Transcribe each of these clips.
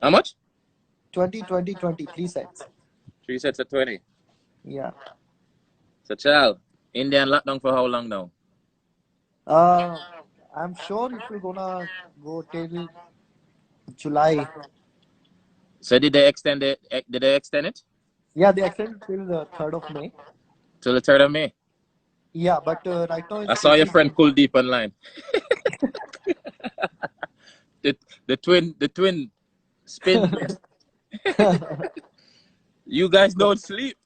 How much? 20, 20, 20. 3 sets. 3 sets of 20. Yeah. So, child, Indian lockdown for how long now? Uh, I'm sure it will gonna go till July. So, did they extend it? Did they extend it Yeah, they extended till the 3rd of May. till the 3rd of May? Yeah, but right now I it's saw your cases friend going down. Kuldeep online. The the twin spin twin. You guys But don't sleep.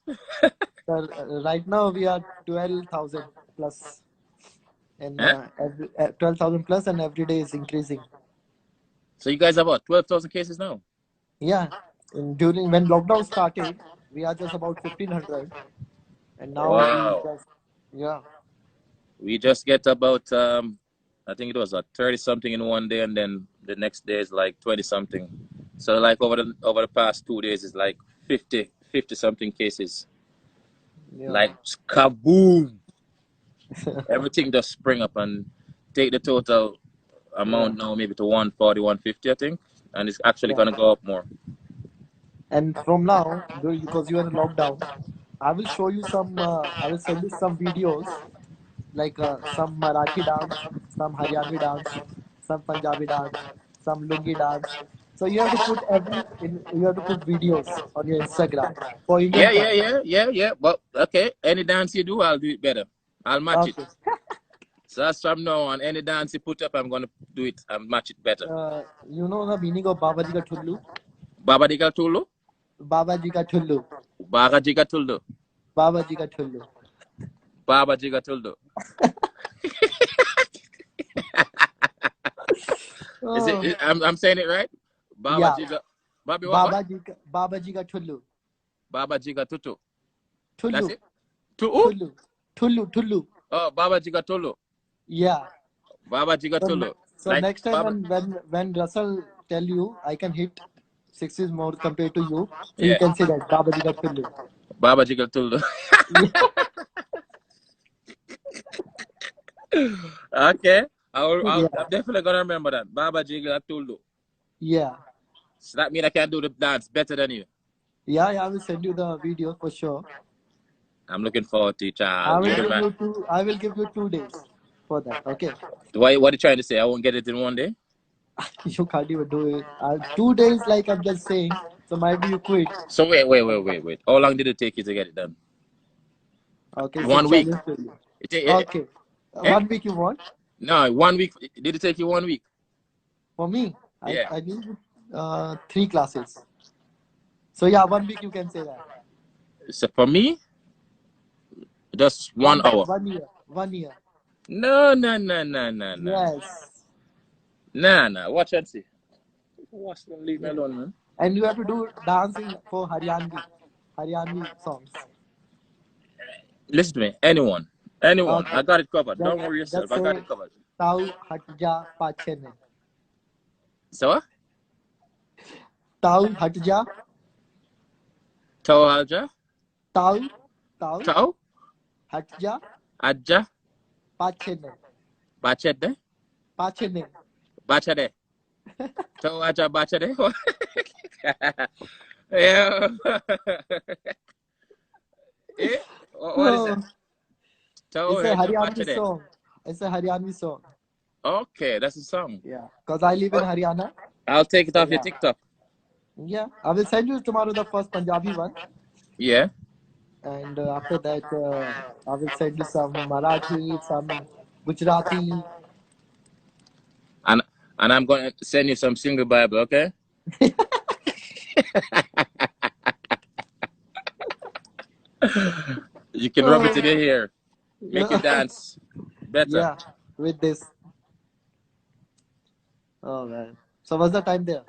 right now we are 12,000 plus, and Huh? 12,000 plus, and every day is increasing. So you guys have about 12,000 cases now. Yeah, and during when lockdown started, we are just about 1,500, and now we Wow. just yeah We just get about I think it was 30 something in one day, and then the next day is like 20 something. So like over the past 2 days is like 50 something cases. yeah. Like kaboom. Everything just spring up and take the total Yeah, amount now maybe to 140, 150, I think. And it's actually yeah. gonna go up more. And from now, because you are in lockdown, I will show you some. I will send you some videos, like some Marathi dance, some Haryanvi dance, some Punjabi dance, some Lungi dance. So you have to put you have to put videos on your Instagram for Indian Yeah, yeah, fans. yeah, yeah, yeah. But okay, any dance you do, I'll do it better. I'll match it. Okay. So that's from now on. Any dance you put up, I'm gonna do it and match it better. You know the meaning of Baba Ji ka Thullu? Baba Diga Tulu, Baba Ji ka Thullu. Baga Jiga Tuldu, Baba Ji ka Thullu. Baba Jiga Tuldu. Is it? Oh, I'm saying it right? Baba yeah. Jiga, Babi what? Baba Ji ka Thullu. Baba Jiga Tutu. That's Thullu. it. Tutu? Thullu. Thullu. Thullu. Oh, Baba Jiga Tulu, Yeah. Baba Jiga So, Tulu. so Like next time Baba. when Russell tell you I can hit sixes more compared to you, so you Yeah, can say that Baba Ji got Tullu. Baba Jiga Tulu. Yeah, Okay, I'm yeah, definitely gonna remember that. Baba Jiga Tulu. yeah, So that means I can do the dance better than you. yeah, yeah. I will send you the video for sure. I'm looking forward to it, I child. will You're the give man. you two. I will give you 2 days for that. Okay, What are you trying to say? I won't get it in one day? you can't even do it. 2 days, like I'm just saying. So might be you quit. So wait. How long did it take you to get it done? Okay, it's a 1 week. challenge for you. Eh? Okay, Eh? 1 week you want? No, 1 week. Did it take you 1 week? For me, Yeah. I need 3 classes. So yeah, 1 week you can say that. So for me, just one One hour. 1 year. 1 year. No. Yes. Nah. Watch and see. Watch them. Leave me Yeah. alone, man. And you have to do dancing for Haryanvi songs. Listen to me. Anyone. Okay. I got it covered. Just Don't worry yourself. just I got say it covered. Tau Hatja Pachene. So what? Tau Hatja. Tau Alja? Tau Tau Tau? Hatja Aja? Pachene. Bachede? Pachene. Bachade? Tau Aja Bachade? Yeah. Eh? What is Oh, that? Tau it's a Aja Haryanvi Bachade. song. It's a Haryanvi song. Okay, that's a song. Yeah. Because I live in Oh, Haryana. I'll take it So off your yeah. TikTok. Yeah. I will send you tomorrow the first Punjabi one. Yeah. And after that, I will send you some Marathi, some Gujarati. And and I'm gonna send you some single Bible, okay? You can rub it in Oh, your hair. Make you yeah, dance better. yeah, with this. Oh man. So what's the time there?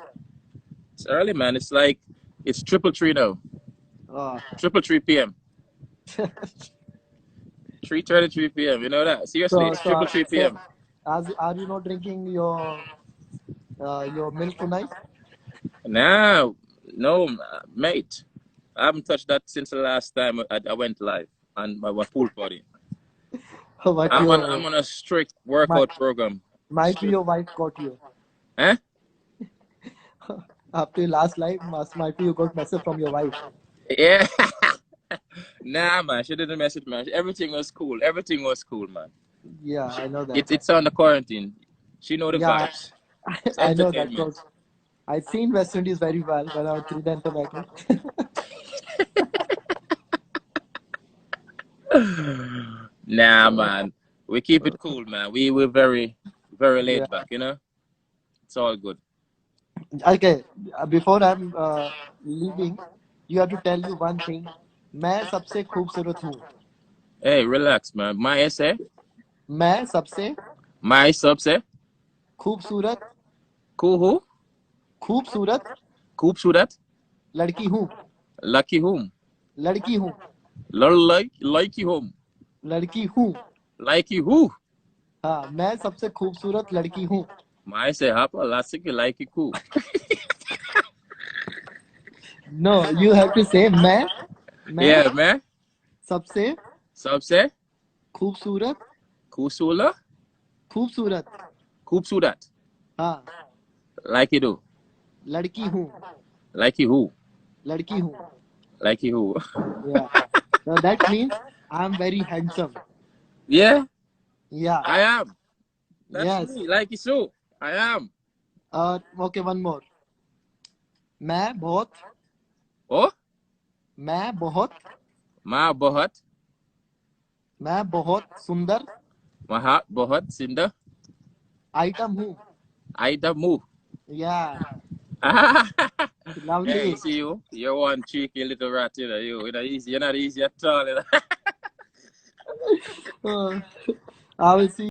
It's early, man. It's like it's triple three now. Oh. Triple three PM. 3:33 PM. You know that? Seriously, So it's so triple three so PM. as are you not drinking your milk tonight? Now, no, mate. I haven't touched that since the last time I went live on my pool party. What I'm your on a strict might workout program. might be Strict. your wife got you. Eh? after your last life, might be you got message from your wife. Yeah. Nah, man, she didn't mess with me. Everything was cool. Everything was cool, man. Yeah, I know that. It's on the quarantine. She know the Yeah, vibes. It's I know that entertainment. because I seen West Indies very well when I was Trinidad and Tobago. Nah, Uh, man. We keep it cool, man. We were very, very yeah. laid back, you know? It's all good. Okay, before I'm leaving, you have to tell you one thing. मैं सबसे खूबसूरत हूँ. Hey, relax, man. My essay, मैं सबसे my subset, खूबसूरत cool who? खूबसूरत Coop that? लड़की हूँ. Lucky whom? लड़की हूँ. Like you whom? लड़की हूँ. Like you who? हाँ, मैं सबसे खूबसूरत लड़की हूँ. My essay, hapa, lasik, like you cool. No, you have to say मैं Yeah, man. सबसे Subset, खूबसूरत kusula, खूबसूरत that. हाँ Like you do. लड़की हूँ. Like you who? लड़की हूँ. Like you who? Yeah. So that means I'm very handsome. Yeah, Yeah. I am. That's Yes. me. Like you so. I am. Okay, one more. मैं बहुत Oh, मैं बहुत ma bohat, मैं बहुत सुंदर maha bohat, sinda, item हूँ. aida mu. Yeah. Hey, you Lovely. see you? You're one cheeky little rat, you know. You're not easy. You're not easy at all. You know? Uh, I will see